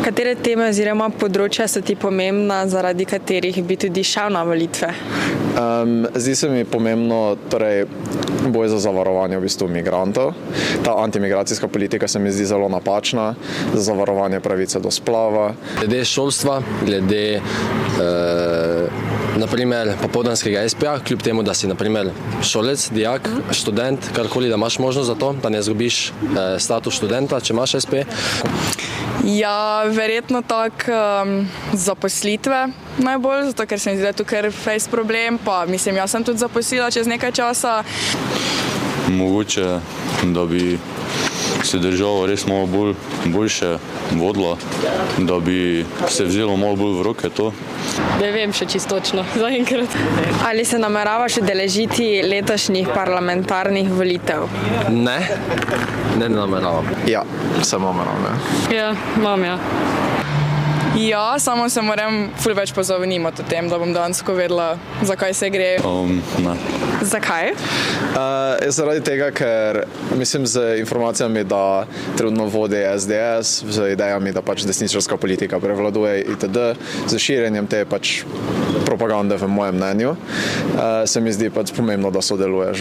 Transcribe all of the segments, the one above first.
Katere teme oziroma področja so ti pomembna, zaradi katerih bi tudi šel na volitve? Zdi se mi pomembno boj za zavarovanje v bistvu migrantov. Ta antimigracijska politika se mi zdi zelo napačna, za zavarovanje pravice do splava. Glede šolstva, glede naprimer popoldanskega SPA, kljub temu, da si naprimer šolec, dijak, študent, karkoli, da imaš možnost za to, da ne izgubiš status študenta, če imaš SP. Ja, verjetno tako zaposlitve najbolj, zato ker se mi zdi, da je tukaj face problem, pa mislim, jaz sem tudi zaposlila čez nekaj časa. Mogoče, da bi se država res malo boljše vodila, da bi se vzelo malo bolj v roke to. Ne vem še čisto točno, zaenkrat. Ali se nameravaš udeležiti letošnjih parlamentarnih volitev? Ne nameravam. Ja, se nameravam. Ja, imam, ja. Ja, samo se moram ful več pozavnimati o tem, da bom dejansko vedela, zakaj se gre. Ne. Zakaj? Zaradi tega, ker mislim z informacijami, da trenutno vodi SDS, z idejami, da pač desničarska politika prevladuje itd., z širjenjem te pač propagande v mojem mnenju, se mi zdi pač pomembno, da sodeluješ.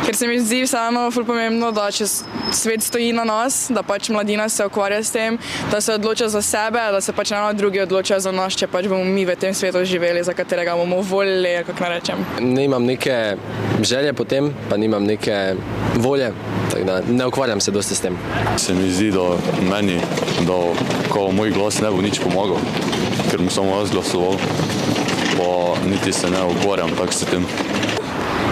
Ker se mi zdi vseeno ful pomembno, da če svet stoji na nas, da pač mladina se ukvarja s tem, da se odloča za sebe, da se pač drugi odločajo za nas, če pač bomo mi v tem svetu živeli, za katerega bomo volili, kako naj rečem. Nimam neke želje potem, pa nimam neke volje, tako da ne ukvarjam se dosti s tem. Se mi zdi, da meni, da ko moj glas ne bo nič pomagal, ker mu samo jaz glasoval, pa niti se ne ukvarjam tako s tem.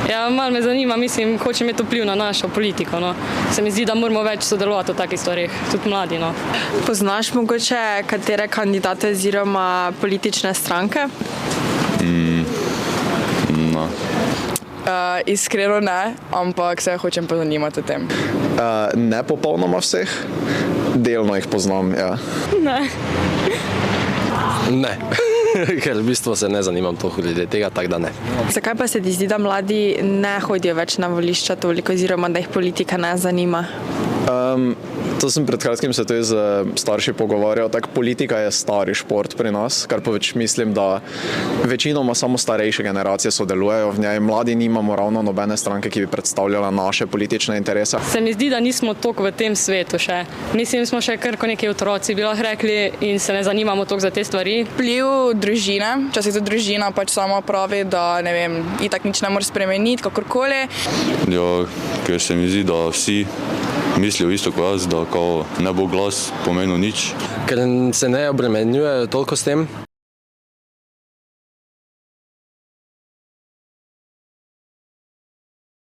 Ja, malo me zanima, mislim, hoče imeti vpliv na našo politiko, no. Se mi zdi, da moramo več sodelovati v takih stvarih, tudi mladi, no. Poznaš mogoče katere kandidate oziroma politične stranke? Ne. Iskreno ne, ampak se hočem pozanimati o tem. Ne popolnoma vseh, delno jih poznam, ja. Ne. Ker v bistvu se ne zanimam toliko glede tega, tako da ne. Zakaj pa se ti zdi, da mladi ne hodijo več na volišča toliko oziroma da jih politika ne zanima? To sem pred kratkim se tudi z starši pogovarjal. Tak politika je stari šport pri nas, kar pač mislim, da večinoma samo starejše generacije sodelujejo v njej. Mladi nimamo ravno nobene stranke, ki bi predstavljala naše politične interese. Se mi zdi, da nismo toliko v tem svetu še. Mislim, smo še kar ko neki otroci, bi lahko rekli, in se ne zanimamo toliko za te stvari. Vpliv družine, če se to družina pač sama pravi, da ne vem, itak nič ne more spremeniti, kakorkoli. Ja, ker se mi zdi, da vsi mislijo isto kot jaz, da ne bo glas pomenil nič. Ker se ne obremenjujejo toliko s tem,